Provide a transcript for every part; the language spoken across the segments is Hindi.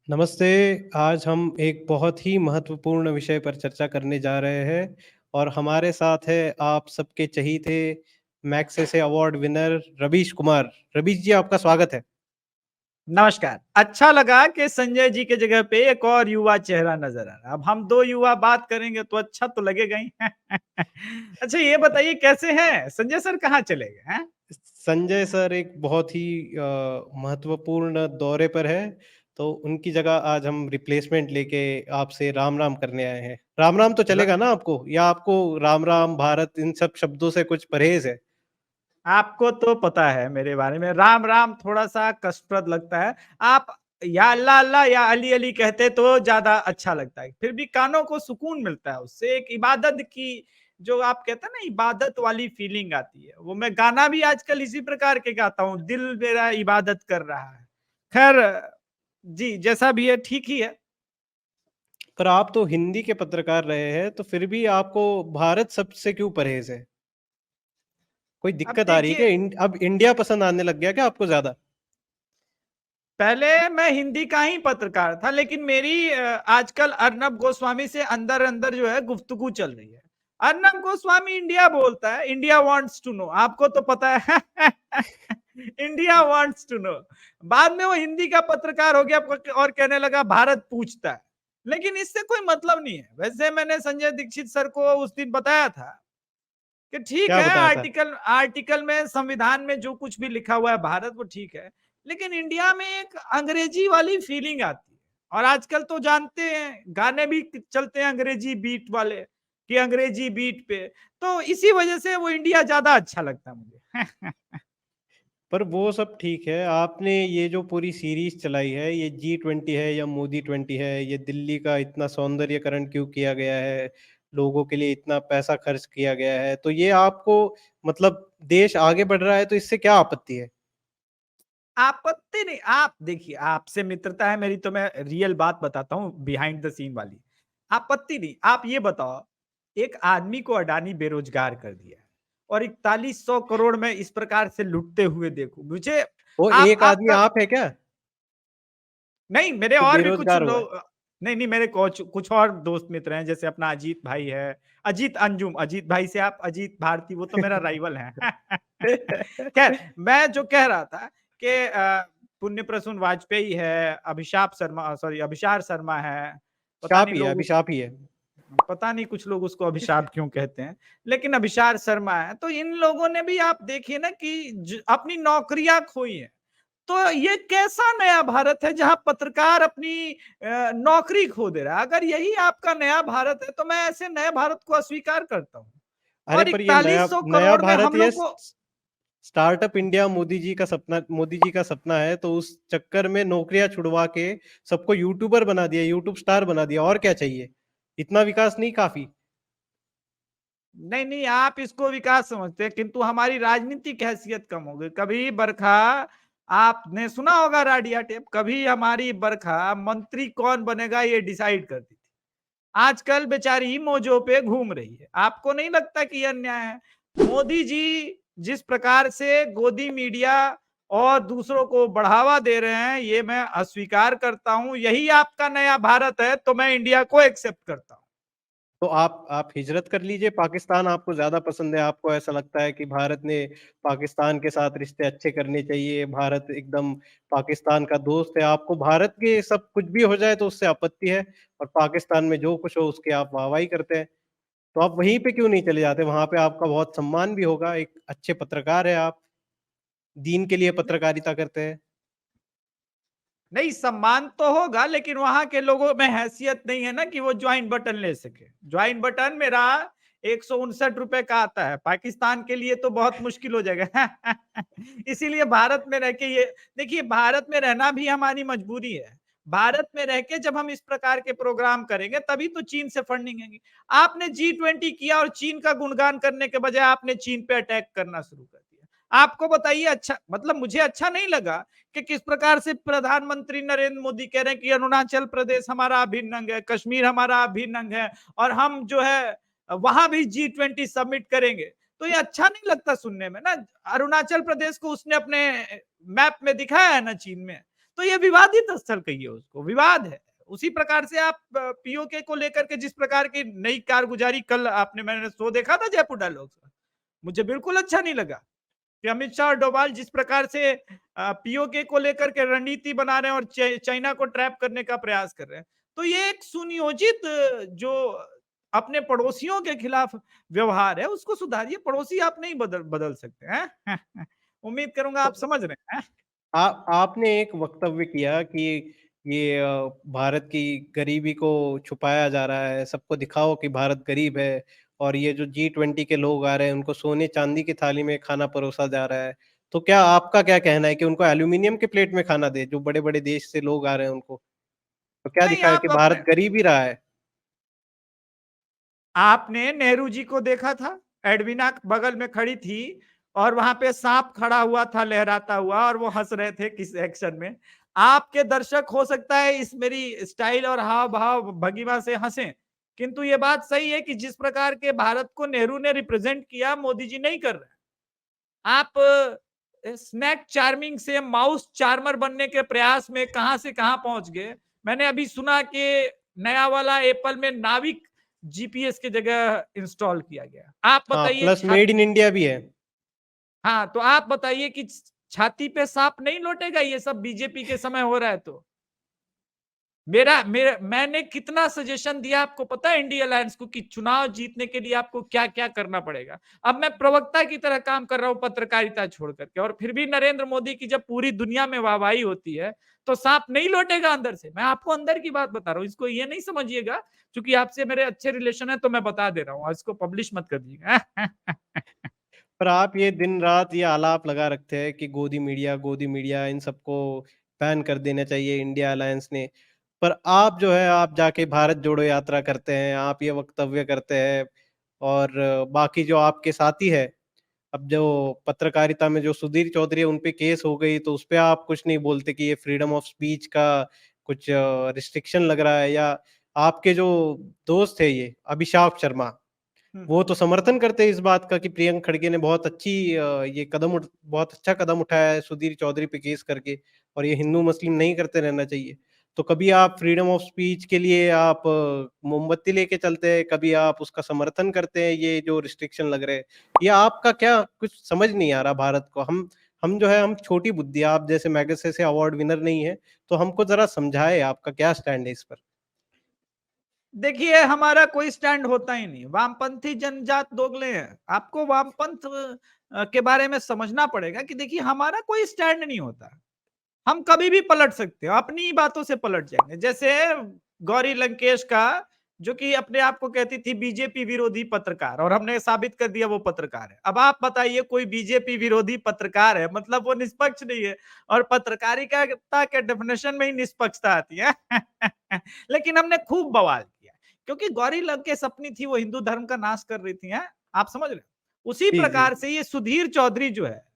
नमस्ते। आज हम एक बहुत ही महत्वपूर्ण विषय पर चर्चा करने जा रहे हैं और हमारे साथ है आप सबके चहीते मैग्सेसे अवार्ड विनर रवीश कुमार। रवीश जी, आपका स्वागत है। नमस्कार। अच्छा लगा कि संजय जी के जगह पे एक और युवा चेहरा नज़र आ रहा है। अब हम 2 युवा बात करेंगे तो अच्छा तो लगेगा ही। अच्छा ये बताइए कैसे हैं? संजय सर कहाँ चले गए हैं? संजय सर एक बहुत ही महत्वपूर्ण दौरे पर है, तो उनकी जगह आज हम रिप्लेसमेंट लेके आपसे राम-राम करने आए हैं। राम-राम तो र चलेगा ना आपको? या आपको राम-राम, भारत इन सब शब्दों से कुछ परहेज़ है? आपको तो पता है मेरे बारे में राम-राम थोड़ा-सा कष्टप्रद लगता है। आप या अल्लाह अल्लाह या अली अली कहते तो ज़्यादा अच्छा लगता है। फिर भी कानों को सुकून मिलता है उससे एक इबादत की जो आप कहते हैं ना इबादत वाली फीलिंग आती है। वो मैं गाना भी आजकल इसी प्रकार के गाता हूँ, दिल मेरा इबादत कर रहा है। खैर जी, जैसा भी है ठीक ही है। पर आप तो हिंदी के पत्रकार रहे हैं, तो फिर भी आपको भारत शब्द से क्यों परहेज़ है? कोई अब दिक्कत आ रही है क्या? देखिए अब इंडिया पसंद आने लग गया क्या आपको ज़्यादा? पहले मैं हिंदी का ही पत्रकार था लेकिन मेरी आजकल अर्नब गोस्वामी से अंदर-अंदर जो है गुफ्तगू चल रही है। अर्नब गोस्वामी इंडिया बोलता है, इंडिया वांट्स टू नो आपको तो पता है। इंडिया वांट्स टू नो बाद में वो हिंदी का पत्रकार हो गया और कहने लगा भारत पूछता है। लेकिन इससे कोई मतलब नहीं है। वैसे मैंने संजय दीक्षित सर को उस दिन बताया था कि ठीक क्या है बताया था? आर्टिकल आर्टिकल में संविधान में जो कुछ भी लिखा हुआ है भारत वो ठीक है लेकिन इंडिया में एक अंग्रेजी वाली फीलिंग आती है और आजकल तो जानते हैं गाने भी चलते हैं अंग्रेजी बीट वाले कि अंग्रेजी बीट पे तो इसी वजह से वो इंडिया ज्यादा अच्छा लगता है मुझे। पर वो सब ठीक है, आपने ये जो पूरी सीरीज़ चलाई है, ये जी-20 है या मोदी-20 है, ये दिल्ली का इतना सौंदर्यीकरण क्यों किया गया है, लोगों के लिए इतना पैसा खर्च किया गया है, तो ये आपको मतलब देश आगे बढ़ रहा है तो इससे क्या आपत्ति है? आपत्ति नहीं आप देखिए आपसे मित्रता है मेरी तो मैं रियल बात बताता हूँ बिहाइंड द सीन वाली आपत्ति नहीं आप ये बताओ एक आदमी को अडानी बेरोजगार कर दिया और 4100 करोड़ में इस प्रकार से लुटते हुए देखो मुझे वो आप एक आदमी आपका आप है क्या, नहीं मेरे जो और भी कुछ बेरोज़गार हुआ है? लोग नहीं नहीं मेरे कुछ और दोस्त मित्र हैं जैसे अपना अजीत भाई है अजीत अंजुम अजीत भाई से आप अजीत भारती वो तो मेरा राइवल है। खैर मैं जो कह रहा था कि पुण्य प्रसून वाजपेयी है अभिशाप शर्मा सॉरी अभिशार शर्मा है पता शाप नहीं ही है, लोग अभिशाप ही है। पता नहीं कुछ लोग उसको अभिशाप क्यों कहते हैं लेकिन अभिशार शर्मा है तो इन लोगों ने भी आप देखिए ना कि अपनी नौकरियां खोई हैं तो ये कैसा नया भारत है जहां पत्रकार अपनी नौकरी खो दे रहा है अगर यही आपका नया भारत है तो मैं ऐसे नए भारत को अस्वीकार करता हूँ अरे और पर ये नया 4100 नया करोड़ में भारत हम ये लोग को स्टार्टअप इंडिया मोदी जी का सपना है, तो उस चक्कर में नौकरियां छुड़वा के सबको यूट्यूबर बना दिया, यूट्यूब स्टार बना दिया, और क्या चाहिए? इतना विकास नहीं काफी? नहीं नहीं आप इसको विकास समझते हैं किंतु हमारी राजनीतिक हैसियत कम हो गई कभी बरखा आपने सुना होगा राडिया टेप कभी हमारी बरखा मंत्री कौन बनेगा ये डिसाइड करती थी आजकल बेचारी मौजों पे घूम रही है आपको नहीं लगता कि यह अन्याय है मोदी जी जिस प्रकार से गोदी मीडिया और दूसरों को बढ़ावा दे रहे हैं ये मैं अस्वीकार करता हूं यही आपका नया भारत है तो मैं इंडिया को एक्सेप्ट करता हूं तो आप हिजरत कर लीजिए, पाकिस्तान आपको ज़्यादा पसंद है, आपको ऐसा लगता है कि भारत ने पाकिस्तान के साथ रिश्ते अच्छे करने चाहिए, भारत एकदम पाकिस्तान का दोस्त है, आपको भारत के सब कुछ भी हो जाए तो उससे आपत्ति है, और पाकिस्तान में जो कुछ हो उसकी आप वाहवाही करते हैं। तो आप वहीं पे क्यों नहीं चले जाते? वहाँ पे आपका बहुत सम्मान भी होगा, एक अच्छे पत्रकार हैं आप, दीन के लिए पत्रकारिता करते हैं। नहीं सम्मान तो होगा लेकिन वहां के लोगों में हैसियत नहीं है ना कि वो ज्वाइन बटन ले सके ज्वाइन बटन मेरा 159 रुपए का आता है पाकिस्तान के लिए तो बहुत मुश्किल हो जाएगा। इसीलिए भारत में रह के ये देखिए भारत में रहना भी हमारी मजबूरी है भारत में रह के जब हम इस प्रकार के प्रोग्राम करेंगे तभी तो चीन से फंडिंग आएगी आपने जी 20 किया और चीन का गुणगान करने के बजाय आपने चीन पे अटैक करना शुरू कर दिया आपको बताइए अच्छा मतलब मुझे अच्छा नहीं लगा कि किस प्रकार से प्रधानमंत्री नरेंद्र मोदी कह रहे हैं कि अरुणाचल प्रदेश हमारा अभिन्न अंग है कश्मीर हमारा अभिन्न अंग है और हम जो है वहां भी जी 20 सबमिट करेंगे तो ये अच्छा नहीं लगता सुनने में ना अरुणाचल प्रदेश को उसने अपने मैप में दिखाया है ना चीन में तो ये विवादित स्थल कहिए उसको, विवाद है। उसी प्रकार से आप पीओके को लेकर के जिस प्रकार की नई कारगुजारी, कल आपने, मैंने शो देखा था जयपुर डायलॉग्स का, मुझे बिल्कुल अच्छा नहीं लगा कि अमित शाह और डोभाल जिस प्रकार से पीओके को लेकर के रणनीति बना रहे हैं और चाइना को ट्रैप करने का प्रयास कर रहे हैं। तो ये एक सुनियोजित जो अपने पड़ोसियों के खिलाफ व्यवहार है, उसको सुधारिए। पड़ोसी आप नहीं बदल बदल सकते हैं। उम्मीद करूंगा तो आप समझ रहे हैं। आपने एक वक्तव्य किया कि ये भारत की गरीबी को छुपाया जा रहा है, सबको दिखाओ कि भारत गरीब है, और ये जो G20 के लोग आ रहे हैं उनको सोने चांदी की थाली में खाना परोसा जा रहा है। तो क्या आपका क्या कहना है कि उनको एल्यूमीनियम के प्लेट में खाना दे, जो बड़े-बड़े देश से लोग आ रहे हैं उनको? तो क्या नहीं, दिखाया कि आप अपने, भारत गरीब ही रहा है? आपने नेहरू जी को देखा था, एडविना बगल में खड़ी थी और वहां पे सांप खड़ा हुआ था लहराता हुआ और वो हंस रहे थे किस एक्शन में। आपके दर्शक हो सकता है इस मेरी स्टाइल और हाव भाव भंगिमा से हंसे, किंतु ये बात सही है कि जिस प्रकार के भारत को नेहरू ने रिप्रेजेंट किया, मोदी जी नहीं कर रहे। आप स्नैक चार्मिंग से माउस चार्मर बनने के प्रयास में कहां से कहां पहुंच गए। मैंने अभी सुना कि नया वाला एप्पल में नाविक जीपीएस की जगह इंस्टॉल किया गया। आप हाँ, बताइए प्लस मेड इन इंडिया भी है। हाँ, तो आप बताइए कि छाती पे सांप नहीं लौटेगा ये सब बीजेपी के समय हो रहा है तो। मेरा मेरा मैंने कितना सजेशन दिया आपको पता है इंडिया अलायंस को कि चुनाव जीतने के लिए आपको क्या क्या करना पड़ेगा। अब मैं प्रवक्ता की तरह काम कर रहा हूं पत्रकारिता छोड़ करके, और फिर भी नरेंद्र मोदी की जब पूरी दुनिया में वाहवाही होती है तो सांप नहीं लौटेगा अंदर से। मैं आपको अंदर की बात बता रहा हूं, इसको ये नहीं समझिएगा क्योंकि आपसे मेरे अच्छे रिलेशन है तो मैं बता दे रहा हूं, इसको पब्लिश मत कर दीजिएगा। पर आप ये दिन रात ये आलाप लगा रखते हैं कि गोदी मीडिया इन सबको बैन कर देना चाहिए इंडिया अलायंस ने। पर आप जो है आप जाके भारत जोड़ो यात्रा करते हैं, आप ये वक्तव्य करते हैं, और बाकी जो आपके साथी है, अब जो पत्रकारिता में जो सुधीर चौधरी है उन पे केस हो गई तो उस पे आप कुछ नहीं बोलते कि ये फ्रीडम ऑफ स्पीच का कुछ रिस्ट्रिक्शन लग रहा है, या आपके जो दोस्त है ये अभिषेक शर्मा, वो तो समर्थन करते हैं इस बात का कि प्रियंक खड़गे ने बहुत अच्छी ये बहुत अच्छा कदम उठाया है सुधीर चौधरी पे केस करके, और ये हिंदू मुस्लिम नहीं करते रहना चाहिए। तो कभी आप फ्रीडम ऑफ स्पीच के लिए आप मोमबत्ती लेके चलते हैं, कभी आप उसका समर्थन करते हैं ये जो रिस्ट्रिक्शन लग रहे हैं। ये आपका क्या कुछ समझ नहीं आ रहा भारत को। हम जो है हम छोटी बुद्धि, आप जैसे मैगसेसे अवार्ड विनर नहीं है, तो हमको जरा समझाए आपका क्या स्टैंड है इस पर। देखिए, हमारा कोई स्टैंड होता ही नहीं। वामपंथी जनजात दोगले हैं। आपको वामपंथ के बारे में समझना पड़ेगा कि देखिए हमारा कोई स्टैंड नहीं होता। हम कभी भी पलट सकते हो, अपनी ही बातों से पलट जाएंगे। जैसे गौरी लंकेश का, जो कि अपने आप को कहती थी बीजेपी विरोधी पत्रकार, और हमने साबित कर दिया वो पत्रकार है। अब आप बताइए कोई बीजेपी विरोधी पत्रकार है, मतलब वो निष्पक्ष नहीं है, और पत्रकारिता के डेफिनेशन में ही निष्पक्षता आती है। लेकिन हमने खूब बवाल किया क्योंकि गौरी लंकेश अपनी थी, वो हिंदू धर्म का नाश कर रही थी। आप समझ रहे, उसी जी, जी। प्रकार से ये सुधीर चौधरी जो है,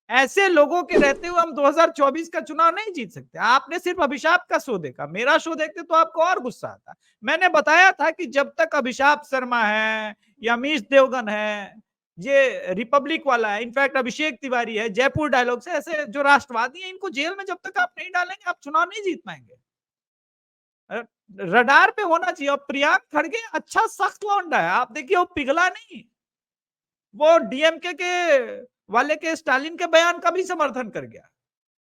ऐसे लोगों के रहते हुए हम 2024 का चुनाव नहीं जीत सकते। आपने सिर्फ अभिशाप का शो देखा, मेरा शो देखते तो आपको और गुस्सा आता। मैंने बताया था कि जब तक अभिशाप शर्मा है या अमीश देवगन है, ये रिपब्लिक वाला है, इनफैक्ट अभिषेक तिवारी है, जयपुर डायलॉग से, ऐसे जो राष्ट्रवादी हैं, इनको जेल में जब तक आप नहीं डालेंगे आप चुनाव नहीं जीत पाएंगे। रडार पे होना चाहिए। और प्रियांक खड़गे अच्छा सख्त लौंडा है, आप देखिए वो पिघला नहीं, वो डीएमके के वाले के स्टालिन के बयान का भी समर्थन कर गया।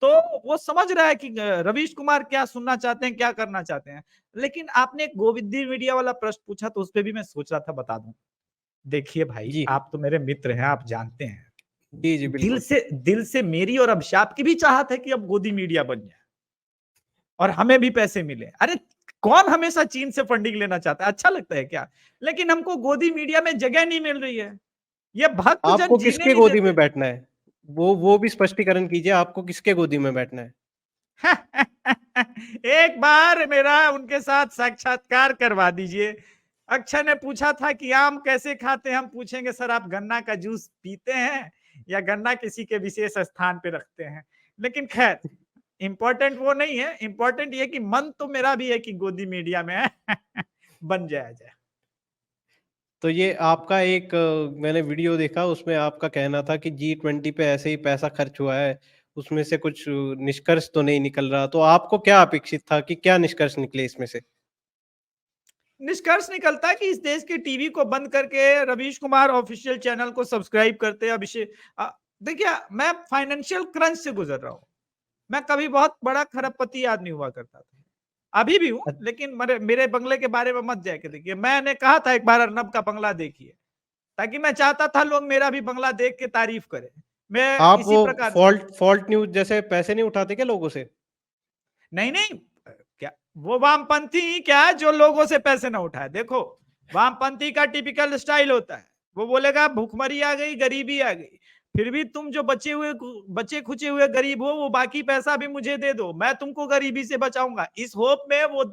तो वो समझ रहा है कि रवीश कुमार क्या सुनना चाहते हैं, क्या करना चाहते हैं। लेकिन आपने एक गोविंदी मीडिया वाला प्रश्न पूछा तो उस पर भी मैं सोच रहा था बता दूं। देखिए भाई, जी। आप तो मेरे मित्र हैं, आप जानते हैं, जी, जी, बिल्कुल। दिल से मेरी और अभिशाप की भी चाहत है कि अब गोदी मीडिया बन जाए और हमें भी पैसे मिले। अरे कौन हमेशा चीन से फंडिंग लेना चाहता है, अच्छा लगता है क्या? लेकिन हमको गोदी मीडिया में जगह नहीं मिल रही है, ये भक्त जन आपको जीने किसके नहीं गोदी में देते। बैठना है? वो भी स्पष्टीकरण कीजिए, आपको किसके गोदी में बैठना है? एक बार मेरा उनके साथ साक्षात्कार करवा दीजिए। अक्षय ने पूछा था कि आम कैसे खाते हैं, हम पूछेंगे सर आप गन्ना का जूस पीते हैं या गन्ना किसी के विशेष स्थान पे रखते हैं। लेकिन खैर, इंपॉर्टेंट वो नहीं है, इंपॉर्टेंट ये कि मन तो मेरा भी है कि गोदी मीडिया में बन जाया जाए। तो ये आपका एक मैंने वीडियो देखा, उसमें आपका कहना था कि G20 पे ऐसे ही पैसा खर्च हुआ है, उसमें से कुछ निष्कर्ष तो नहीं निकल रहा। तो आपको क्या अपेक्षित था कि क्या निष्कर्ष निकले इसमें से? निष्कर्ष निकलता है कि इस देश के टीवी को बंद करके रवीश कुमार ऑफिशियल चैनल को सब्सक्राइब करते हैं। अभिषेक देखिए, मैं फाइनेंशियल क्रंच से गुजर रहा हूँ। मैं कभी बहुत बड़ा खरबपति आदमी हुआ करता था, अभी भी हूँ, अ, लेकिन मेरे बंगले के बारे में मत जाके देखिए। मैंने कहा था एक बार अर्नब का बंगला देखिए, ताकि मैं चाहता था लोग मेरा भी बंगला देख के तारीफ करें। मैं आप इसी वो प्रकार से फ़ॉल्ट न्यूज़ जैसे पैसे नहीं उठाते क्या लोगों से? नहीं, नहीं, क्या वो वामपंथी ही क्या है जो लोगों से पैसे ना उठाए? देखो, वामपंथी का टिपिकल स्टाइल होता है, वो बोलेगा भूखमरी आ गई, गरीबी आ गई, फिर भी तुम जो बचे खुचे हुए गरीब हो, वो बाकी पैसा भी मुझे दे दो, मैं तुमको गरीबी से बचाऊंगा। इस होप में वो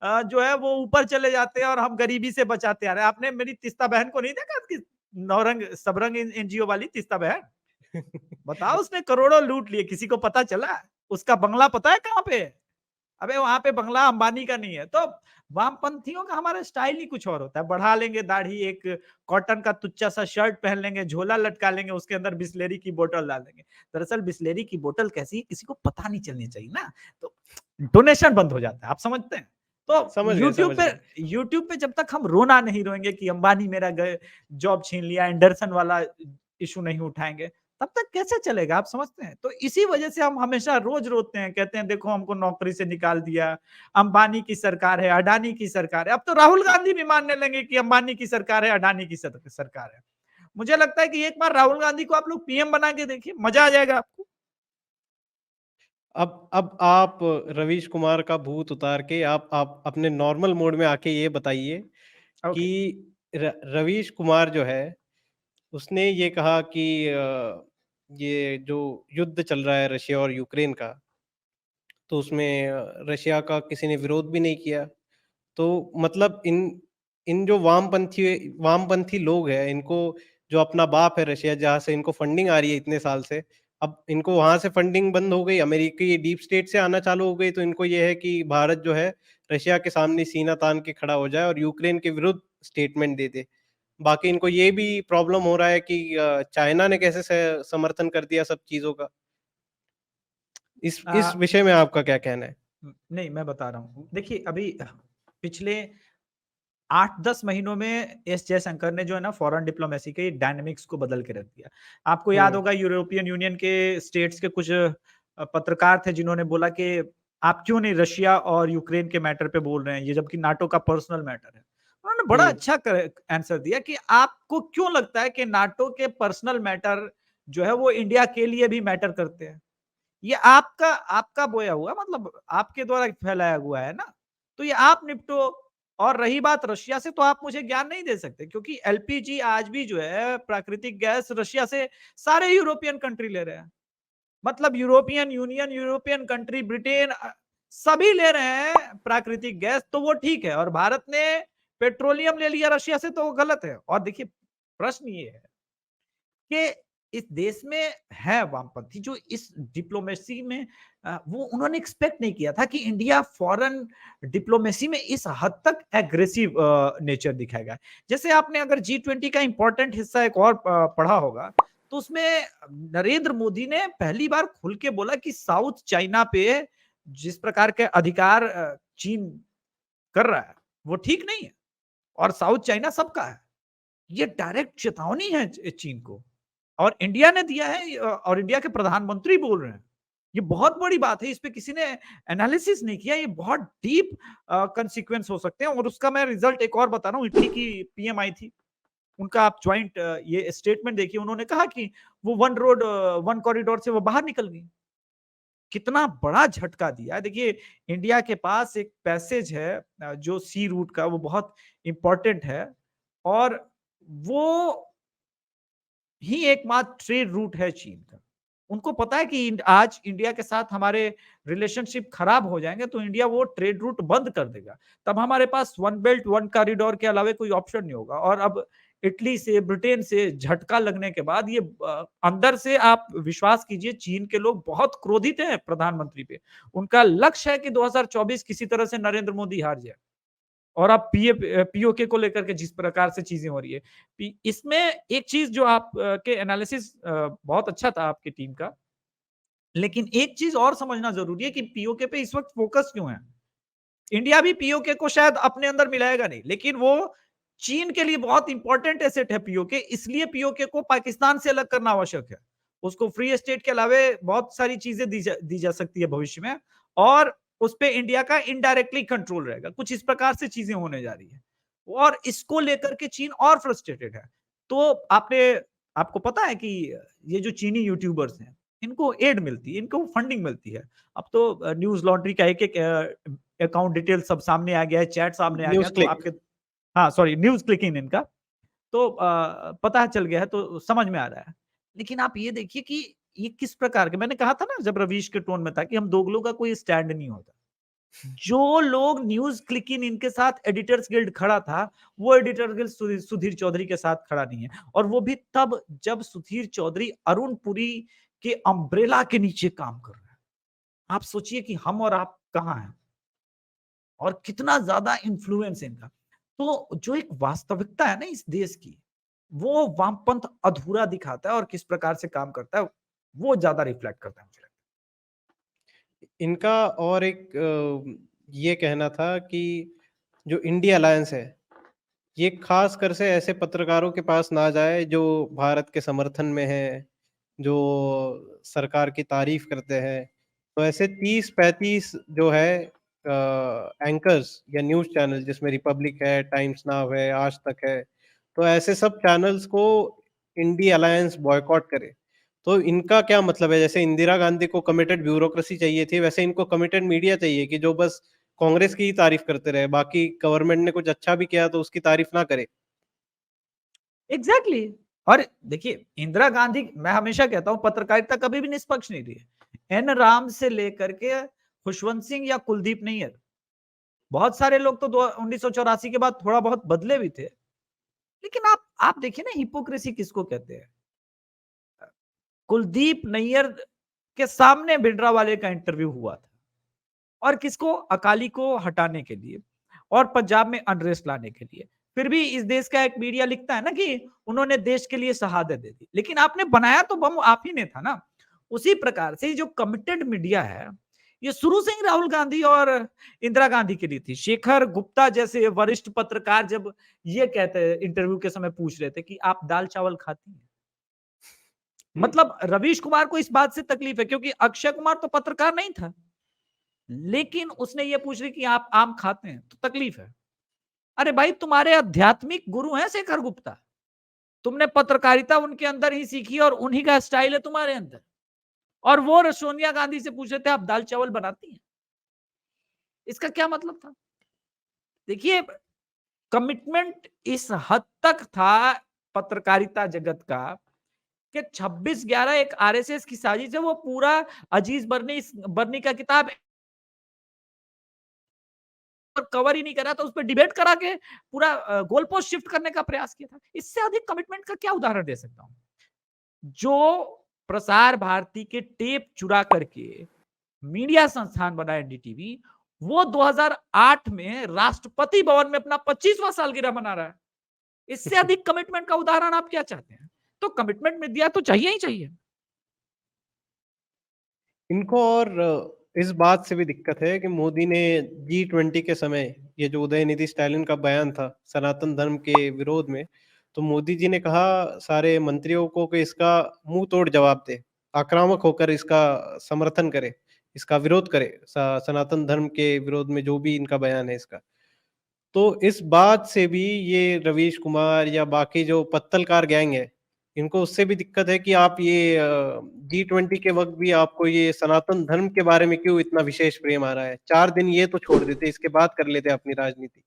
जो है वो ऊपर चले जाते हैं और हम गरीबी से बचाते आ रहे हैं। आपने मेरी तिस्ता बहन को नहीं देखा कि नौरंग सबरंग एनजीओ वाली तिस्ता बहन? बताओ, उसने करोड़ों लूट लिए, किसी को पता चला? उसका बंगला पता है कहाँ पे है? अबे वहां पे बंगला अंबानी का नहीं है। तो वामपंथियों का हमारा स्टाइल ही कुछ और होता है। बढ़ा लेंगे दाढ़ी, एक कॉटन का तुच्चा सा शर्ट पहन लेंगे, झोला लटका लेंगे, उसके अंदर बिस्लेरी की बोतल डाल देंगे। दरअसल बिस्लेरी की बोतल कैसी है किसी को पता नहीं चलनी चाहिए ना, तो डोनेशन बंद हो जाता है, आप समझते हैं? तो समझ गए। यूट्यूब पे जब तक हम रोना नहीं रोएंगे कि अंबानी मेरा जॉब छीन लिया, एंडरसन वाला इशू नहीं उठाएंगे, तब तक कैसे चलेगा, आप समझते हैं? तो इसी वजह से हम हमेशा रोज रोते हैं, कहते हैं देखो हमको नौकरी से निकाल दिया, अंबानी की सरकार है, अडानी की सरकार है। अब तो राहुल गांधी भी मानने लगे कि अंबानी की सरकार है, अडानी की सरकार है। मुझे लगता है कि एक बार राहुल गांधी को आप लोग पीएम बना के देखिए, मजा आ जाएगा आपको। अब आप रवीश कुमार का भूत उतार के आप अपने नॉर्मल मोड में आके ये बताइए कि ओके। रवीश कुमार जो है उसने ये कहा कि ये जो युद्ध चल रहा है रशिया और यूक्रेन का, तो उसमें रशिया का किसी ने विरोध भी नहीं किया। तो मतलब इन इन जो वामपंथी लोग हैं, इनको जो अपना बाप है रशिया, जहाँ से इनको फंडिंग आ रही है इतने साल से, अब इनको वहाँ से फंडिंग बंद हो गई, अमेरिकी डीप स्टेट से आना चालू हो गई, तो इनको ये है कि भारत जो है रशिया के सामने सीना तान के खड़ा हो जाए और यूक्रेन के विरुद्ध स्टेटमेंट दे दे। बाकी इनको ये भी प्रॉब्लम हो रहा है कि चाइना ने कैसे समर्थन कर दिया सब चीज़ों का। इस विषय में आपका क्या कहना है? नहीं, मैं बता रहा हूँ, देखिए अभी पिछले 8-10 महीनों में एस जयशंकर ने जो है ना फॉरेन डिप्लोमेसी के डायनामिक्स को बदल के रख दिया। आपको याद हुँ, होगा यूरोपियन यूनियन के स्टेट्स के कुछ पत्रकार थे जिन्होंने बोला कि आप क्यों नहीं रशिया और यूक्रेन के मैटर पे बोल रहे हैं, ये जबकि नाटो का पर्सनल मैटर है। उन्होंने बड़ा हुँ। अच्छा आंसर दिया कि आपको क्यों लगता है कि नाटो के पर्सनल मैटर जो है वो इंडिया के लिए भी मैटर करते हैं? ये आपका आपका बोया हुआ, मतलब आपके द्वारा फैलाया हुआ है ना, तो ये आप निपटो। और रही बात रशिया से, तो आप मुझे ज्ञान नहीं दे सकते, क्योंकि एलपीजी आज भी जो है प्राकृतिक गैस रशिया से सारे यूरोपियन कंट्री ले रहे हैं। मतलब European union, European country, Britain, सभी ले रहे हैं प्राकृतिक गैस, तो वो ठीक है। और भारत ने पेट्रोलियम ले लिया रशिया से, तो वो गलत है। और देखिए, प्रश्न ये है कि इस देश में है वामपंथी जो इस डिप्लोमेसी में वो उन्होंने एक्सपेक्ट नहीं किया था कि इंडिया फॉरेन डिप्लोमेसी में इस हद तक एग्रेसिव नेचर दिखाएगा। जैसे आपने अगर G20 का इंपॉर्टेंट हिस्सा एक और पढ़ा होगा, तो उसमें नरेंद्र मोदी ने पहली बार खुल के बोला कि साउथ चाइना पे जिस प्रकार के अधिकार चीन कर रहा है, वो ठीक नहीं है, और साउथ चाइना सबका है। ये डायरेक्ट चेतावनी है चीन को, और इंडिया ने दिया है, और इंडिया के प्रधानमंत्री बोल रहे हैं। ये बहुत बड़ी बात है, इस पे किसी ने एनालिसिस नहीं किया। ये बहुत डीप कंसीक्वेंस हो सकते हैं, और उसका मैं रिजल्ट एक और बता रहा हूँ। इटली की पीएम आई थी, उनका आप ज्वाइंट ये स्टेटमेंट देखिए। उन्होंने कहा कि वो वन रोड वन कॉरिडोर से वो बाहर निकल गई। कितना बड़ा झटका दिया है। देखिए, इंडिया के पास एक पैसेज है जो सी रूट का, वो बहुत इंपॉर्टेंट है, और वो ही एकमात्र ट्रेड रूट है चीन का। उनको पता है कि आज इंडिया के साथ हमारे रिलेशनशिप खराब हो जाएंगे, तो इंडिया वो ट्रेड रूट बंद कर देगा। तब हमारे पास वन बेल्ट वन कॉरिडोर के अलावा कोई ऑप्शन नहीं होगा। और अब इटली से, ब्रिटेन से झटका लगने के बाद ये अंदर से आप विश्वास कीजिए, चीन के लोग बहुत क्रोधित हैं प्रधानमंत्री पे। उनका लक्ष्य है कि 2024 किसी तरह से नरेंद्र मोदी हार जाए। और अब पीओके को लेकर के जिस प्रकार से चीजें हो रही है, इसमें एक चीज जो आप के एनालिसिस बहुत अच्छा था आपकी टीम का, लेकिन एक चीज और समझना जरूरी है कि पीओके पे इस वक्त फोकस क्यों है। इंडिया भी पीओके को शायद अपने अंदर मिलाएगा नहीं, लेकिन वो चीन के लिए बहुत इंपॉर्टेंट एसेट है पीओके, इसलिए पीओके को पाकिस्तान से अलग करना आवश्यक है। उसको फ्री स्टेट के अलावे बहुत सारी चीजें दी जा सकती है भविष्य में, और उस पे इंडिया का इनडायरेक्टली कंट्रोल रहेगा। कुछ इस प्रकार से चीजें होने जा रही है, और इसको लेकर के चीन और फ्रस्ट्रेटेड है। तो आपने आपको पता है कि ये जो चीनी यूट्यूबर्स हैं, इनको एड मिलती है, इनको फंडिंग मिलती है। अब तो न्यूज लॉन्ड्री का एक एक अकाउंट डिटेल सब सामने आ गया है, चैट सामने आ गया, न्यूज़ तो क्लिक। आपके, हाँ सॉरी, न्यूज क्लिकिंग इनका, तो पता चल गया है, तो समझ में आ रहा है। लेकिन आप ये देखिए कि ये किस प्रकार के, मैंने कहा था ना जब रवीश के टोन में था कि हम दोगलों का कोई स्टैंड नहीं होता। जो लोग न्यूज क्लिकिंग इनके साथ एडिटर्स गिल्ड खड़ा था, वो एडिटर गिल्ड सुधीर चौधरी के साथ खड़ा नहीं है, और वो भी तब जब सुधीर चौधरी अरुण पुरी के अम्ब्रेला के नीचे काम कर रहा है। आप सोचिए कि हम और आप कहां हैं, और कितना ज्यादा इन्फ्लुएंस है इनका। तो जो एक वास्तविकता है ना इस देश की, वो वामपंथ अधूरा दिखाता है, और किस प्रकार से काम करता है वो ज्यादा रिफ्लेक्ट करता है मुझे लगता इनका और एक ये कहना था कि जो इंडिया अलायंस है, ये खास कर से ऐसे पत्रकारों के पास ना जाए जो भारत के समर्थन में हैं, जो सरकार की तारीफ करते हैं। तो ऐसे 30-35 जो है एंकर्स या न्यूज़ चैनल, जिसमें रिपब्लिक है, टाइम्स नाउ है, आज तक है, तो ऐसे सब चैनल्स को इंडिया अलायंस बॉयकॉट करे। तो इनका क्या मतलब है? जैसे इंदिरा गांधी को कमिटेड ब्यूरोक्रेसी चाहिए थी, वैसे इनको कमिटेड मीडिया चाहिए कि जो बस कांग्रेस की ही तारीफ करते रहे, बाकी गवर्नमेंट ने कुछ अच्छा भी किया तो उसकी तारीफ ना करे। है। एग्जैक्टली और देखिए, इंदिरा गांधी, मैं हमेशा कहता हूं पत्रकारिता कभी भी निष्पक्ष नहीं रही है। एन राम से लेकर के खुशवंत सिंह या कुलदीप नैयर, बहुत सारे लोग तो 1984 के बाद थोड़ा बहुत बदले भी थे, लेकिन आप देखिए ना, हिपोक्रेसी किसको कहते हैं। कुलदीप नैयर के सामने भिंडरावाले का इंटरव्यू हुआ था, और किसको, अकाली को हटाने के लिए और पंजाब में अनरेस्ट लाने के लिए। फिर भी इस देश का एक मीडिया लिखता है ना कि उन्होंने देश के लिए शहादत दे दी, लेकिन आपने बनाया तो बम आप ही ने था ना। उसी प्रकार से जो कमिटेड मीडिया है, ये शुरू से ही राहुल गांधी और इंदिरा गांधी के लिए थी। शेखर गुप्ता जैसे वरिष्ठ पत्रकार जब ये कहते, इंटरव्यू के समय पूछ रहे थे कि आप दाल चावल खाती हैं, मतलब रवीश कुमार को इस बात से तकलीफ है, क्योंकि अक्षय कुमार तो पत्रकार नहीं था, लेकिन उसने ये पूछ ली कि आप आम खाते हैं, तो तकलीफ है। अरे भाई, तुम्हारे आध्यात्मिक गुरु हैं शेखर गुप्ता, तुमने पत्रकारिता उनके अंदर ही सीखी, और उन्हीं का स्टाइल है तुम्हारे अंदर, और वो सोनिया गांधी से पूछ रहे थे आप दाल चावल बनाती हैं। इसका क्या मतलब था? देखिए, कमिटमेंट इस हद तक था पत्रकारिता जगत का कि 26/11 एक आरएसएस की साजिश है, वो पूरा अजीज बर्नी बर्नी का किताब पर कवर ही नहीं करा, तो उस पर डिबेट करा के पूरा गोल पोस्ट शिफ्ट करने का प्रयास किया था। इससे अधिक कमिटमेंट का क्या उदाहरण दे सकता हूं? जो प्रसार भारती के टेप चुरा करके मीडिया संस्थान बना एनडीटीवी, वो 2008 में राष्ट्रपति भवन में अपना 25वां सालगिरह मना रहा है। इससे अधिक कमिटमेंट का उदाहरण आप क्या चाहते हैं? तो कमिटमेंट मीडिया तो चाहिए ही चाहिए। इनको और इस बात से भी दिक्कत है कि मोदी ने G20 के समय, ये जो उदयनिधि स्टालिन का बयान था सनातन धर्म के विरोध में, तो मोदी जी ने कहा सारे मंत्रियों को कि इसका मुंह तोड़ जवाब दे, आक्रामक होकर इसका समर्थन करे, इसका विरोध करे, सनातन धर्म के विरोध में जो भी इनका बयान है इसका। तो इस बात से भी ये रवीश कुमार या बाकी जो पत्तलकार गैंग है, इनको उससे भी दिक्कत है कि आप ये G20 के वक़्त भी आपको ये सनातन धर्म के बारे में क्यों इतना विशेष प्रेम आ रहा है? 4 दिन ये तो छोड़ देते, इसके बाद कर लेते अपनी राजनीति।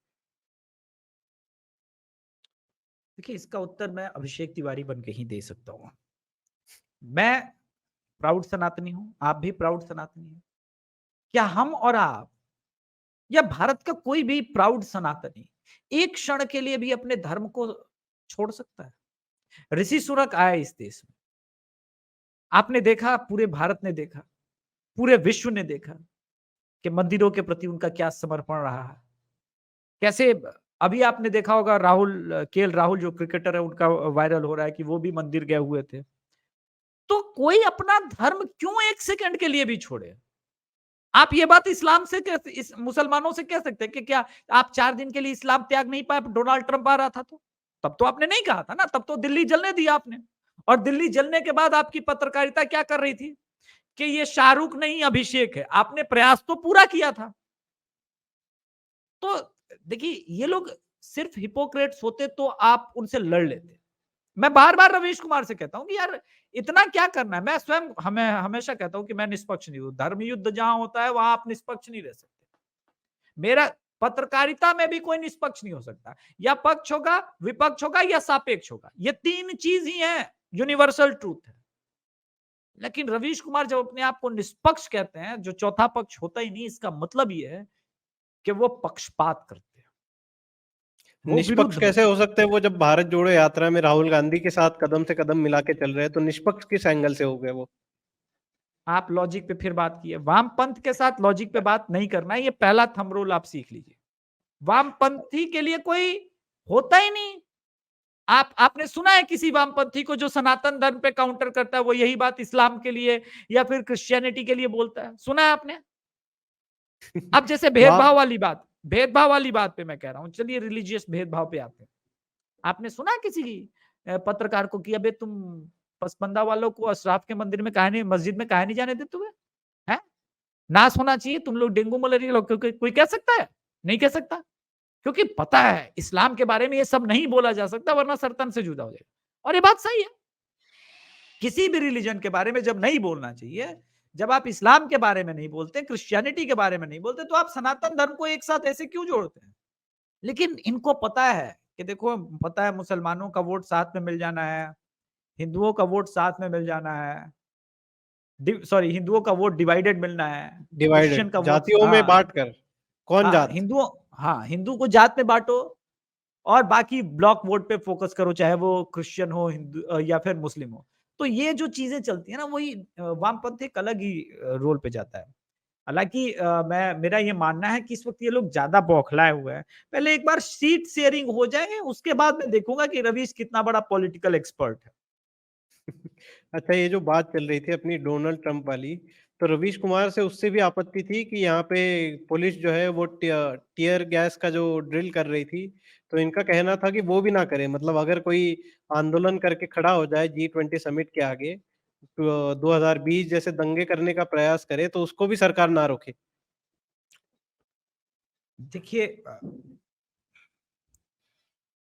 देखिए, इसका उत्तर मैं अभिषेक तिवारी बन के ही दे सकता हूँ। मैं प्राउड सनातनी हूं, आप भी प्राउड सनातनी हैं। क्या हम और आप, या भारत का कोई भी प्राउड सनातनी, एक क्षण के लिए भी अपने धर्म को छोड़ सकता है? ऋषि सुनक आया इस देश में, आपने देखा, पूरे भारत ने देखा, पूरे विश्व ने देखा कि मंदिरों के प्रति उनका क्या समर्पण रहा है। कैसे अभी आपने देखा होगा, राहुल, केएल राहुल जो क्रिकेटर है, उनका वायरल हो रहा है कि वो भी मंदिर गए हुए थे। तो कोई अपना धर्म क्यों 1 सेकंड के लिए भी छोड़े? आप ये बात इस्लाम से कैसे इस मुसलमानों से कह सकते हैं कि क्या आप 4 दिन के लिए इस्लाम त्याग नहीं पाए, डोनाल्ड ट्रंप आ रहा था तो? तब तो आपने नहीं कहा था ना, तब तो दिल्ली जलने दिया आपने। और दिल्ली जलने के बाद आपकी पत्रकारिता क्या कर रही थी? कि ये शाहरुख नहीं अभिषेक है। आपने प्रयास तो पूरा किया था। तो देखिए, ये लोग सिर्फ हिपोक्रेट्स होते तो आप उनसे लड़ लेते। मैं बार-बार रवीश कुमार से कहता हूँ कि यार इतना क्या करना है? मैं स्वयं हमें हमेशा कहता हूँ कि मैं निष्पक्ष नहीं हूँ। धर्म युद्ध जहाँ होता है वहाँ आप निष्पक्ष नहीं रह सकते। मेरा पत्रकारिता में भी कोई निष्पक्ष नहीं हो सकता। या पक्ष होगा, विपक्ष होगा या सापेक्ष होगा। ये 3 चीज ही हैं, यूनिवर्सल ट्रूथ है। लेकिन रवीश कुमार जब अपने आप को निष्पक्ष कहते हैं, जो चौथा पक्ष होता ही नहीं, इसका मतलब ये है कि वो पक्षपात करते हैं। वो निष्पक्ष विरुद्ध कैसे होते हो हैं। सकते हैं वो जब भारत जोड़ो यात्रा में राहुल गांधी के साथ कदम से कदम मिला के चल रहे हैं, तो निष्पक्ष किस एंगल से हो गए वो? आप लॉजिक पे फिर बात कीजिए। वामपंथ के साथ लॉजिक पे बात नहीं करना है, ये पहला थंब रूल आप सीख लीजिए। वामपंथी के लिए कोई होता ही नहीं। आपने सुना है किसी वामपंथी को जो सनातन धर्म पे काउंटर करता है, वो यही बात इस्लाम के लिए या फिर क्रिश्चियनिटी के लिए बोलता है? सुना है आपने? अब जैसे वाह। भेदभाव वाली बात पे मैं कह रहा हूं, चलिए रिलीजियस भेदभाव पे आते हैं। आपने सुना है किसी पत्रकार को कि अबे तुम पसमंदा वालों को अशराफ के मंदिर में काहे नहीं, मस्जिद में काहे नहीं जाने देते हुए हैं? नाश होना चाहिए तुम लोग, डेंगू मलेरिया लोग, कोई कह सकता है? नहीं कह सकता, क्योंकि पता है इस्लाम के बारे में ये सब नहीं बोला जा सकता, वरना सरतन से जुदा हो जाएगा। और ये बात सही है। किसी भी रिलीजन के बारे में जब नहीं बोलना चाहिए, जब आप इस्लाम के बारे में नहीं बोलते, क्रिश्चियनिटी के बारे में नहीं बोलते, तो आप सनातन धर्म को एक साथ ऐसे क्यों जोड़ते हैं? लेकिन इनको पता है कि देखो, पता है मुसलमानों का वोट साथ में मिल जाना है, हिंदुओं का वोट साथ में मिल जाना है, सॉरी, हिंदुओं का वोट डिवाइडेड मिलना है, क्रिश्चियन डिवाइडेड का वोट, जातियों में हाँ, बांट कर, कौन हाँ, जात? हिंदू को जात में बांटो और बाकी ब्लॉक वोट पे फोकस करो, चाहे वो क्रिश्चियन हो, हिंदू या फिर मुस्लिम हो। तो ये जो चीजें चलती है ना, वही वामपंथ एक अलग ही रोल पे जाता है। हालांकि मैं मेरा ये मानना है कि इस वक्त ये लोग ज्यादा बौखलाए हुए हैं। पहले एक बार सीट शेयरिंग हो जाए, उसके बाद मैं देखूंगा कि रवीश कितना बड़ा पॉलिटिकल एक्सपर्ट है। अच्छा, ये जो बात चल रही थी अपनी डोनाल्ड ट्रंप वाली, तो रवीश कुमार से उससे भी आपत्ति थी कि यहाँ पे पुलिस जो है वो टीयर गैस का जो ड्रिल कर रही थी, तो इनका कहना था कि वो भी ना करे, मतलब अगर कोई आंदोलन करके खड़ा हो जाए G20 समिट के आगे, तो 2020 जैसे दंगे करने का प्रयास करे, तो उसको भी सरकार ना रोके। देखिए,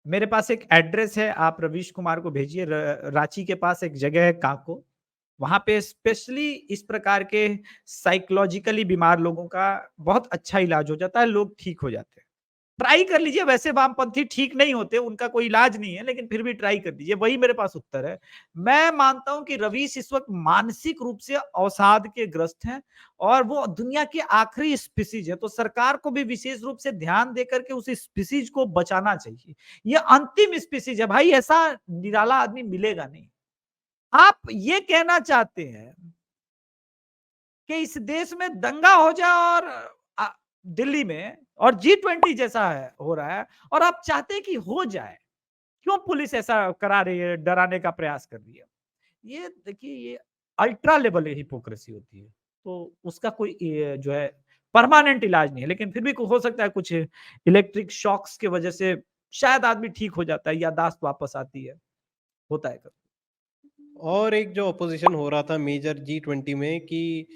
मेरे पास एक एड्रेस है, आप रवीश कुमार को भेजिए। रांची के पास एक जगह है काको, वहां पे स्पेशली इस प्रकार के साइकोलॉजिकली बीमार लोगों का बहुत अच्छा इलाज हो जाता है, लोग ठीक हो जाते हैं। ट्राई कर लीजिए। वैसे वामपंथी ठीक नहीं होते, उनका कोई इलाज नहीं है, लेकिन फिर भी ट्राई कर दीजिए, वही मेरे पास उत्तर है। मैं मानता हूं कि रवीश इस वक्त मानसिक रूप से अवसाद के ग्रस्त हैं और वो दुनिया की आखिरी स्पीसीज है, तो सरकार को भी विशेष रूप से ध्यान देकर के उस स्पीसीज को बचाना चाहिए। ये अंतिम स्पीसीज है भाई, ऐसा निराला आदमी मिलेगा नहीं। आप ये कहना चाहते हैं कि इस देश में दंगा हो जाए और अ, दिल्ली में, और G20 जैसा है हो रहा है, और आप चाहते हैं कि हो जाए। क्यों पुलिस ऐसा करा रही है, डराने का प्रयास कर रही है? ये देखिए, ये अल्ट्रा लेवल हिपोक्रेसी होती है। तो उसका कोई जो है परमानेंट इलाज नहीं है, लेकिन फिर भी हो सकता है कुछ इलेक्ट्रिक शॉक्स की वजह से शायद आदमी ठीक हो जाता है, याददाश्त वापस आती है, होता है कभी। और एक जो अपोजिशन हो रहा था मेजर G20 में, कि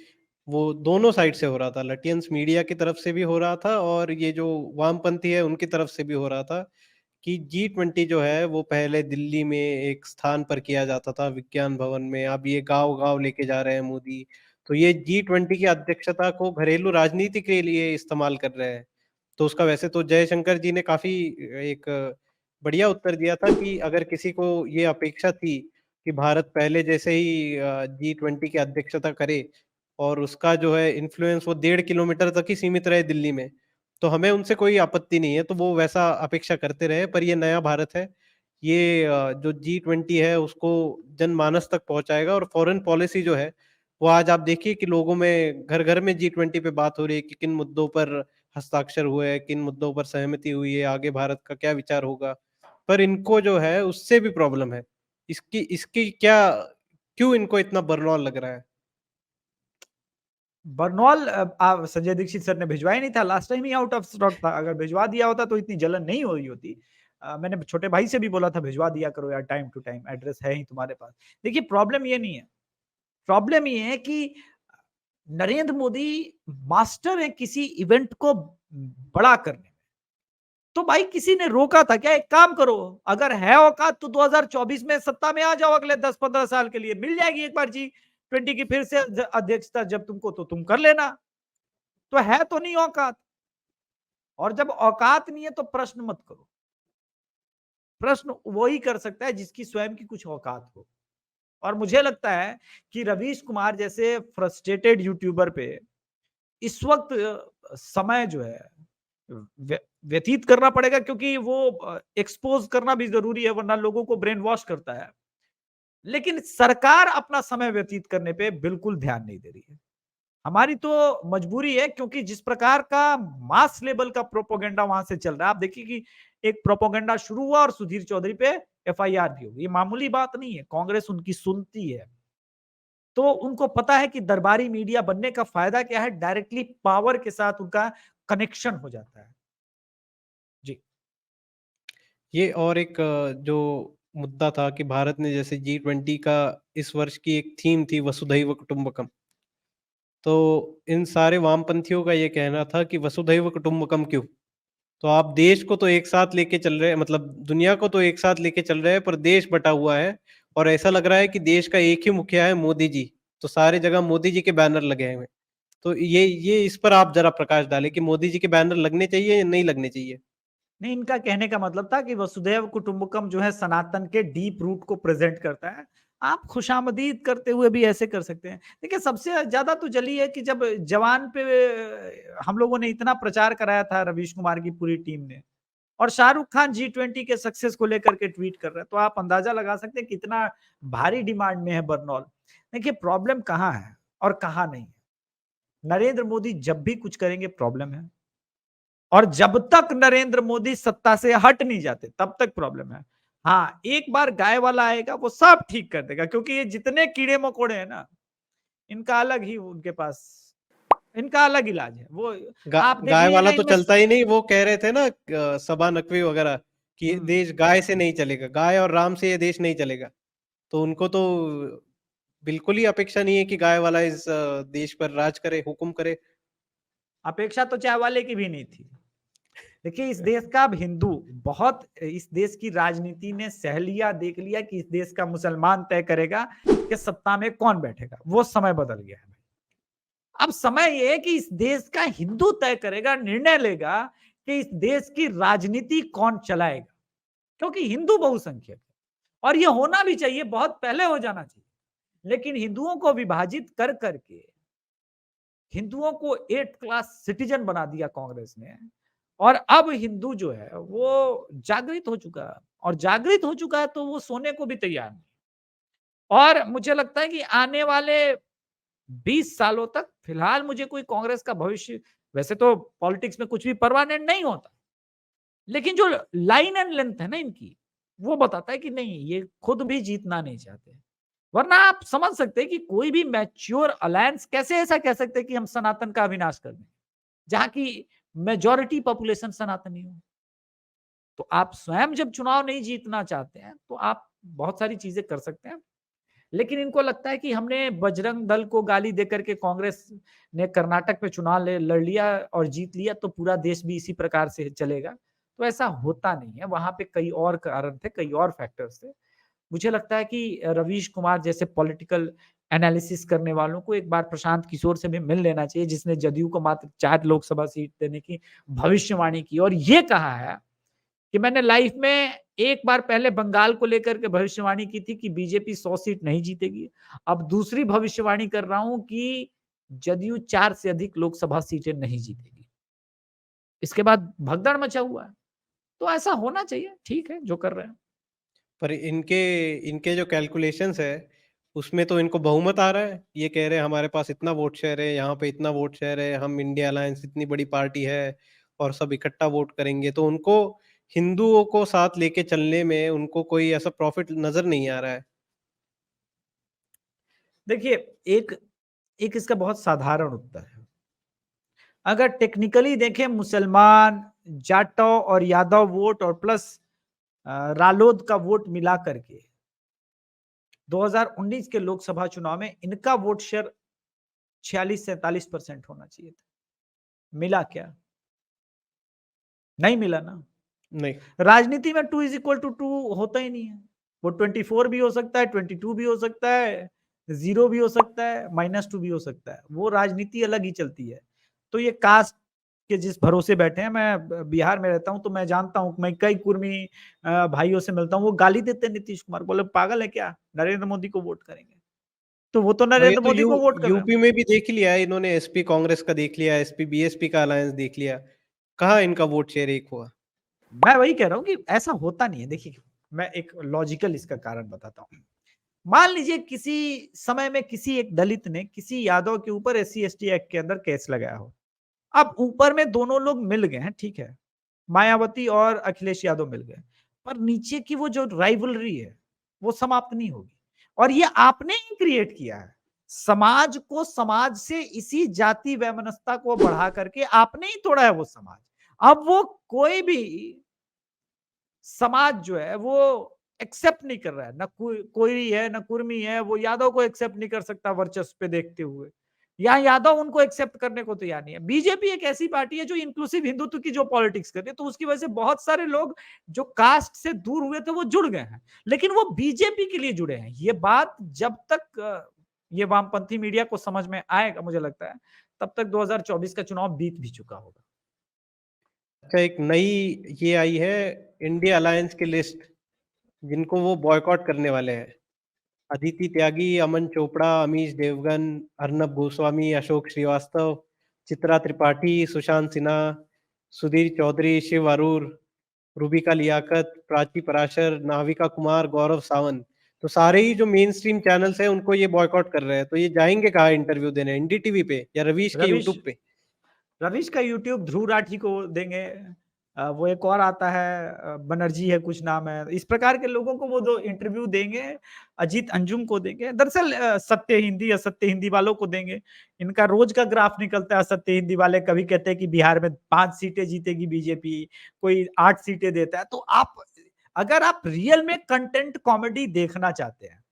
वो दोनों साइड से हो रहा था, लटियंस मीडिया की तरफ से भी हो रहा था और ये जो वामपंथी है उनकी तरफ से भी हो रहा था, कि G20 जो है वो पहले दिल्ली में एक स्थान पर किया जाता था, विज्ञान भवन में, अब ये गांव-गांव लेके जा रहे हैं मोदी। तो ये G20 की अध्यक्षता को घरेलू राजनीति के लिए इस्तेमाल कर रहे हैं। तो उसका वैसे तो जयशंकर जी ने काफ़ी एक बढ़िया उत्तर दिया था कि अगर किसी को ये अपेक्षा थी कि भारत पहले जैसे ही G20 की अध्यक्षता करे और उसका जो है इन्फ्लुएंस वो 1.5 किलोमीटर तक ही सीमित रहे दिल्ली में, तो हमें उनसे कोई आपत्ति नहीं है, तो वो वैसा अपेक्षा करते रहे। पर ये नया भारत है, ये जो G20 है उसको जनमानस तक पहुँचाएगा, और फ़ॉरेन पॉलिसी जो है, वो आज आप देखिए कि लोगों में घर-घर में G20 पे बात हो रही है कि किन मुद्दों पर हस्ताक्षर हुए हैं, किन मुद्दों पर सहमति हुई है, आगे भारत का क्या विचार होगा। पर इनको जो है उससे भी प्रॉब्लम है। इसकी इसकी क्या क्यों इनको इतना बरनौल लग रहा है? बरनौल संजय दीक्षित सर ने भिजवाया नहीं था, last time he out of stock था। अगर भिजवा दिया होता तो इतनी जलन नहीं हुई होती। मैंने छोटे भाई से भी बोला था भिजवा दिया करो यार, टाइम टू टाइम, एड्रेस है ही तुम्हारे पास। देखिए प्रॉब्लम ये नहीं है, प्रॉब्लम ये है कि नरेंद्र मोदी मास्टर है किसी इवेंट को बड़ा करने में। तो भाई किसी ने रोका था क्या? एक काम करो, अगर है औकात तो 2024 में सत्ता में आ जाओ, अगले 10-15 साल के लिए मिल जाएगी एक बार G20 की फिर से अध्यक्षता जब तुमको, तो तुम कर लेना। तो है तो नहीं औकात, और जब औकात नहीं है तो प्रश्न मत करो। प्रश्न वही कर सकता है जिसकी स्वयं की कुछ औकात हो। और मुझे लगता है कि रवीश कुमार जैसे फ्रस्ट्रेटेड यूट्यूबर पे इस वक्त समय जो है व्यतीत करना पड़ेगा, क्योंकि वो एक्सपोज करना भी जरूरी है, वरना लोगों को ब्रेन वॉश करता है। लेकिन सरकार अपना समय व्यतीत करने पे बिल्कुल ध्यान नहीं दे रही है। हमारी तो मजबूरी है, क्योंकि जिस प्रकार का मास लेवल का प्रोपोगेंडा वहां से चल रहा है, आप देखिए कि एक प्रोपोगेंडा शुरू हुआ और सुधीर चौधरी पे एफआईआर भी होगी। ये मामूली बात नहीं है, कांग्रेस उनकी सुनती है। तो उनको पता है कि दरबारी मीडिया बनने का फायदा क्या है, डायरेक्टली पावर के साथ उनका कनेक्शन हो जाता है। जी। ये और एक जो मुद्दा था कि भारत ने जैसे G20 का इस वर्ष की एक थीम थी वसुधैव कुटुंबकम। तो इन सारे वामपंथियों का ये कहना था कि वसुधैव कुटुंबकम क्यों? तो आप देश को तो एक साथ लेके चल रहे हैं, मतलब दुनिया को तो एक साथ लेके चल रहे हैं, पर देश बटा हुआ है और ऐसा लग रहा है कि देश का एक ही मुखिया है, मोदी जी। तो सारे जगह मोदी जी के बैनर लगे हुए हैं। तो ये इस पर आप जरा प्रकाश डालें कि मोदी जी के बैनर लगने चाहिए या नहीं लगने चाहिए? नहीं, इनका कहने का मतलब था कि वसुधैव कुटुंबकम जो है सनातन के डीप रूट को प्रेजेंट करता है। आप खुशामदीद करते हुए भी ऐसे कर सकते हैं। देखिए सबसे ज्यादा तो जली है कि जब जवान पे हम लोगों ने इतना प्रचार कराया था रवीश कुमार की पूरी टीम ने, और शाहरुख खान G20 के सक्सेस को लेकर के ट्वीट कर रहे हैं, तो आप अंदाजा लगा सकते हैं कितना भारी डिमांड में है बरनौल। देखिए प्रॉब्लम कहाँ है और कहाँ नहीं है। नरेंद्र मोदी जब भी कुछ करेंगे प्रॉब्लम है, और जब तक नरेंद्र मोदी सत्ता से हट नहीं जाते तब तक प्रॉब्लम है। हाँ, एक बार गाय वाला आएगा वो सब ठीक कर देगा, क्योंकि ये जितने कीड़े मकोड़े हैं ना, इनका अलग ही उनके पास, इनका अलग इलाज है वो। आप देख गाय लीजिएगा वाला तो इनमें चलता ही नहीं। वो कह रहे थे ना सबा नकवी वगैरह कि ये हम्म, देश गाय से नहीं चलेगा, गाय और राम से ये देश नहीं चलेगा। तो उनको तो बिल्कुल ही अपेक्षा नहीं है कि गाय वाला इस देश पर राज करे, हुक्म करे। अपेक्षा तो चाय वाले की भी नहीं थी। देखिए इस देश का अब हिंदू बहुत, इस देश की राजनीति ने सह लिया, देख लिया कि इस देश का मुसलमान तय करेगा कि सत्ता में कौन बैठेगा। वो समय बदल गया है। अब समय यह है कि इस देश का हिंदू तय करेगा, निर्णय लेगा कि इस देश की राजनीति कौन चलाएगा, क्योंकि हिंदू बहुसंख्यक है और ये होना भी चाहिए, बहुत पहले हो जाना चाहिए। लेकिन हिंदुओं को विभाजित कर करके हिंदुओं को 8 क्लास सिटीजन बना दिया कांग्रेस ने, और अब हिंदू जो है वो जागृत हो चुका है, और जागृत हो चुका है तो वो सोने को भी तैयार नहीं। और मुझे लगता है कि आने वाले 20 सालों तक फिलहाल मुझे कोई कांग्रेस का भविष्य, वैसे तो पॉलिटिक्स में कुछ भी परमानेंट नहीं होता, लेकिन जो लाइन एंड लेंथ है ना इनकी, वो बताता है कि नहीं, ये खुद भी जीतना नहीं चाहते। वरना आप समझ सकते हैं कि कोई भी मैच्योर अलायंस कैसे ऐसा कह सकते हैं कि हम सनातन का विनाश कर दें, जहां की मेजॉरिटी पॉपुलेशन सनातनी हो। तो आप स्वयं जब चुनाव नहीं जीतना चाहते हैं तो आप बहुत सारी चीजें कर सकते हैं। लेकिन इनको लगता है कि हमने बजरंग दल को गाली देकर के कांग्रेस ने कर्नाटक में चुनाव लड़ लिया और जीत लिया तो पूरा देश भी इसी प्रकार से चलेगा। तो ऐसा होता नहीं है, वहां पे कई और कारण थे, कई और फैक्टर्स थे। मुझे लगता है कि रवीश कुमार जैसे पॉलिटिकल एनालिसिस करने वालों को एक बार प्रशांत किशोर से भी मिल लेना चाहिए, जिसने जदयू को मात्र 4 लोकसभा सीट देने की भविष्यवाणी की, और ये कहा है कि मैंने लाइफ में एक बार पहले बंगाल को लेकर के भविष्यवाणी की थी कि बीजेपी 100 सीट नहीं जीतेगी। अब दूसरी भविष्यवाणी कर रहा हूं कि जदयू 4 से अधिक लोकसभा सीटें नहीं जीतेगी। इसके बाद भगदड़ मचा हुआ है। तो ऐसा होना चाहिए, ठीक है जो कर रहे हैं। पर इनके इनके जो कैलकुलेशंस है, उसमें तो इनको बहुमत आ रहा है। ये कह रहे हैं हमारे पास इतना वोट शेयर है, यहाँ पे इतना वोट शेयर है, हम इंडिया अलायंस इतनी बड़ी पार्टी है और सब इकट्ठा वोट करेंगे। तो उनको हिंदुओं को साथ लेके चलने में उनको कोई ऐसा प्रॉफिट नजर नहीं आ रहा है। देखिए, एक एक इसका बहुत साधारण उत्तर है। अगर टेक्निकली देखें मुसलमान, जाटों और यादव वोट और प्लस रालोद का वोट मिला करके 2019 के लोकसभा चुनाव में इनका वोट शेयर 46-47% होना चाहिए था। मिला क्या? नहीं मिला ना। नहीं। राजनीति में 2 इज इक्वल टू 2 होता ही नहीं है। वो 24 भी हो सकता है, 22 भी हो सकता है, 0 भी हो सकता है, -2 भी हो सकता है। वो राजनीति अलग ही चलती है। तो ये कास्ट के जिस भरोसे बैठे हैं, मैं बिहार में रहता हूँ तो मैं जानता हूँ, मैं कई कुर्मी भाइयों से मिलता हूँ, वो गाली देते हैं नीतीश कुमार, बोले पागल है क्या? नरेंद्र मोदी को वोट करेंगे। तो वो तो और ये नरेंद्र तो मोदी को वोट कर रहे हैं। यूपी में भी देख लिया है इन्होंने, एसपी कांग्रेस का देख लिया, एसपी बीएसपी का अलायंस देख लिया। कहाँ इनका वोट शेयर एक हुआ? मैं वही कह रहा हूँ कि ऐसा होता नहीं है। देखिए, मैं एक लॉजिकल इसका कारण बताता हूँ। मान लीजिए किसी समय में किसी एक दलित ने किसी यादव के ऊपर एससी एसटी एक्ट के अंदर केस लगाया हो। अब ऊपर में दोनों लोग मिल गए हैं, ठीक है। मायावती और अखिलेश यादव मिल गए। पर नीचे की वो जो राइवलरी है, वो समाप्त नहीं होगी। और ये आपने ही क्रिएट किया है। समाज को समाज से इसी जाति वैमनस्यता को बढ़ा करके आपने ही तोड़ा है वो समाज। अब वो कोई भी समाज जो है वो एक्सेप्ट नहीं कर रहा है। ना कोई है, ना कुर्मी है, वो यादव को एक्सेप्ट नहीं कर सकता वर्चस्व पे देखते हुए। यहाँ यादव उनको एक्सेप्ट करने को तैयार नहीं है। बीजेपी एक ऐसी पार्टी है जो इंक्लूसिव हिंदुत्व की जो पॉलिटिक्स करती है, तो उसकी वजह से बहुत सारे लोग जो कास्ट से दूर हुए थे वो जुड़ गए हैं, लेकिन वो बीजेपी के लिए जुड़े हैं। ये बात जब तक ये वामपंथी मीडिया को समझ में आएगा, मुझे लगता है तब तक 2024 का चुनाव बीत भी चुका होगा। अच्छा, एक नई ये आई है इंडिया अलायंस की लिस्ट, जिनको वो बॉयकॉट करने वाले हैं। अदिति त्यागी, अमन चोपड़ा, अमीश देवगन, अर्नब गोस्वामी, अशोक श्रीवास्तव, चित्रा त्रिपाठी, सुशांत सिन्हा, सुधीर चौधरी, शिव अरूर, रूबिका लियाकत, प्राची पराशर, नाविका कुमार, गौरव सावंत। तो सारे ही जो मेन स्ट्रीम चैनल्स हैं उनको ये बॉयकॉट कर रहे हैं। तो ये जाएंगे कहाँ इंटरव्यू देने? एनडीटीवी पे या रवीश के रविश यूट्यूब पे? रविश का यूट्यूब ध्रुव राठी को देंगे। वो एक और आता है बनर्जी है कुछ नाम है, इस प्रकार के लोगों को वो दो इंटरव्यू देंगे। अजीत अंजुम को देंगे, दरअसल सत्य हिंदी, असत्य हिंदी वालों को देंगे। इनका रोज का ग्राफ निकलता है। असत्य हिंदी वाले कभी कहते हैं कि बिहार में 5 सीटें जीतेगी बीजेपी, कोई 8 सीटें देता है। तो आप अगर आप रियल में कंटेंट कॉमेडी देखना चाहते हैं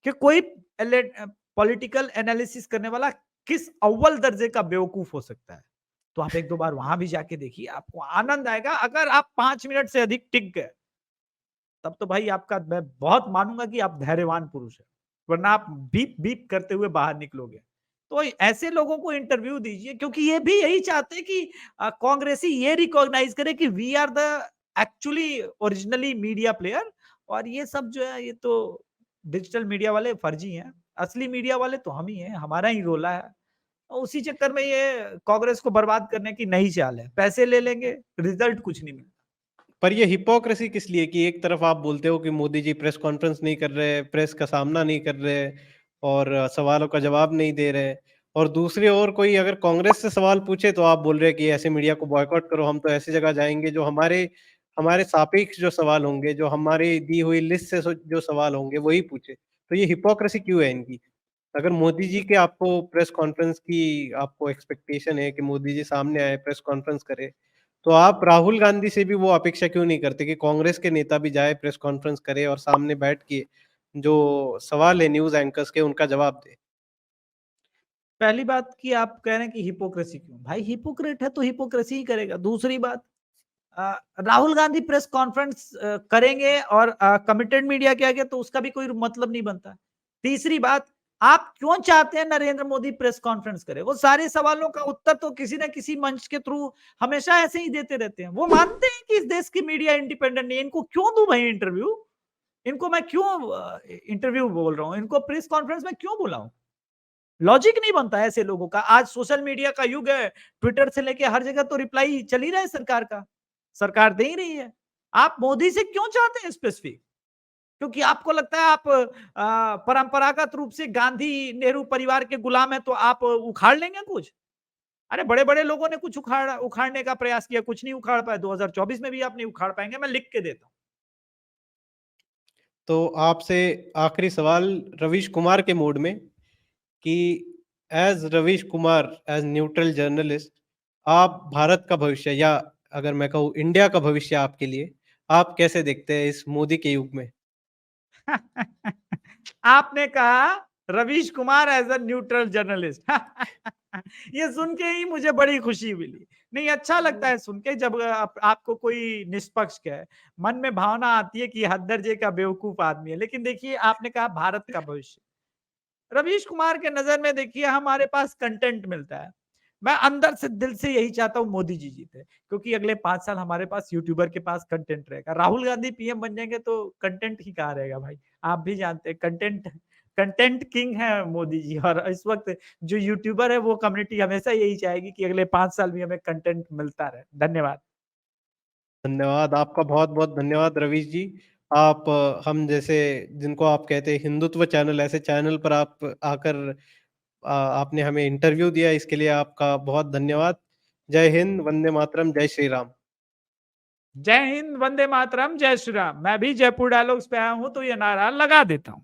कि कोई पॉलिटिकल एनालिसिस करने वाला किस अव्वल दर्जे का बेवकूफ हो सकता है, तो आप एक दो बार वहां भी जाके देखिए, आपको आनंद आएगा। अगर आप 5 मिनट से अधिक टिक गए, तब तो भाई आपका, मैं बहुत मानूंगा कि आप धैर्यवान पुरुष है, वरना आप बीप बीप करते हुए बाहर निकलोगे। तो ऐसे लोगों को इंटरव्यू दीजिए, क्योंकि ये भी यही चाहते हैं कि कांग्रेसी ये रिकॉग्नाइज करे कि we are the actually originally media player. और ये सब जो है, ये तो डिजिटल मीडिया वाले फर्जी हैं। असली मीडिया वाले तो हम ही हैं, हमारा ही रोला है। उसी चक्कर में ये कांग्रेस को बर्बाद करने की नई चाल है। पैसे ले लेंगे, रिजल्ट कुछ नहीं मिलता। पर ये हिपोक्रेसी किस लिए कि एक तरफ आप बोलते हो कि मोदी जी प्रेस कॉन्फ्रेंस नहीं कर रहे, प्रेस का सामना नहीं कर रहे और सवालों का जवाब नहीं दे रहे, और दूसरी ओर कोई अगर कांग्रेस से सवाल पूछे तो आप बोल रहे हैं कि ऐसे मीडिया को बॉयकॉट करो, हम तो ऐसी जगह जाएंगे जो हमारे हमारे सापेक्ष जो सवाल होंगे, जो हमारी दी हुई लिस्ट से जो सवाल होंगे वही पूछे। तो ये हिपोक्रेसी क्यों है इनकी? अगर मोदी जी के आपको प्रेस कॉन्फ्रेंस की आपको एक्सपेक्टेशन है कि मोदी जी सामने आए, प्रेस कॉन्फ्रेंस करे, तो आप राहुल गांधी से भी वो अपेक्षा क्यों नहीं करते कि कांग्रेस के नेता भी जाए, प्रेस कॉन्फ्रेंस करे और सामने बैठ के जो सवाल है न्यूज़ एंकर्स के, उनका जवाब दे? पहली बात कि आप कह रहे हैं कि हिपोक्रेसी क्यों? भाई हिपोक्रेट है तो हिपोक्रेसी ही करेगा। दूसरी बात, राहुल गांधी प्रेस कॉन्फ्रेंस करेंगे और कमिटेड मीडिया के आगे, तो उसका भी कोई मतलब नहीं बनता। तीसरी बात, आप क्यों चाहते हैं नरेंद्र मोदी प्रेस कॉन्फ्रेंस करे? वो सारे सवालों का उत्तर तो किसी न किसी मंच के थ्रू हमेशा ऐसे ही देते रहते हैं। वो मानते हैं कि इस देश की मीडिया इंडिपेंडेंट नहीं है। इनको क्यों दूं भाई इंटरव्यू? इनको मैं क्यों इंटरव्यू बोल रहा हूं? इनको प्रेस कॉन्फ्रेंस में क्यों बुलाऊं? लॉजिक नहीं बनता है ऐसे लोगों का। आज सोशल मीडिया का युग है, ट्विटर से लेके हर जगह तो रिप्लाई चल ही रहा है सरकार का, सरकार दे ही रही है। आप मोदी से क्यों चाहते हैं स्पेसिफिक? क्योंकि आपको लगता है आप परंपरागत रूप से गांधी नेहरू परिवार के गुलाम है, तो आप उखाड़ लेंगे कुछ? अरे बड़े बड़े लोगों ने कुछ उखाड़ने का प्रयास किया, कुछ नहीं उखाड़ पाए। 2024 में भी आप नहीं उखाड़ पाएंगे, मैं लिख के देता हूं। तो आपसे आखिरी सवाल रवीश कुमार के मोड में, कि as Ravish Kumar, as neutral journalist, आप भारत का भविष्य या अगर मैं कहूँ इंडिया का भविष्य आपके लिए, आप कैसे देखते हैं इस मोदी के युग में? आपने कहा Ravish Kumar as a neutral journalist. ये सुन के ही मुझे बड़ी खुशी मिली। नहीं, अच्छा लगता है सुन के जब आपको कोई निष्पक्ष कहे। मन में भावना आती है कि ये हद दर्जे का बेवकूफ आदमी है। लेकिन देखिए, आपने कहा भारत का भविष्य। रवीश कुमार के नजर में देखिए हमारे पास कंटेंट मिलता है। मैं अंदर से दिल से यही चाहता हूँ मोदी जी जीते, क्योंकि अगले 5 साल हमारे पास यूट्यूबर के पास कंटेंट रहेगा। राहुल गांधी पीएम बन जाएंगे तो कंटेंट ही कहाँ रहेगा भाई। आप भी जानते हैं कंटेंट कंटेंट किंग है मोदी जी। और इस वक्त जो यूट्यूबर है वो कम्युनिटी हमेशा यही चाहेगी कि अगले 5 साल भी हमें कंटेंट मिलता रहे। धन्यवाद। धन्यवाद, आपका बहुत-बहुत धन्यवाद रवीश जी। आप हम जैसे जिनको आप कहते हैं हिंदुत्व चैनल, ऐसे चैनल पर आप आकर आपने हमें इंटरव्यू दिया, इसके लिए आपका बहुत धन्यवाद। जय हिंद, वंदे मातरम, जय श्री राम। जय हिंद, वंदे मातरम, जय श्री राम। मैं भी जयपुर डायलॉग्स पे आया हूं तो ये नारा लगा देता हूं।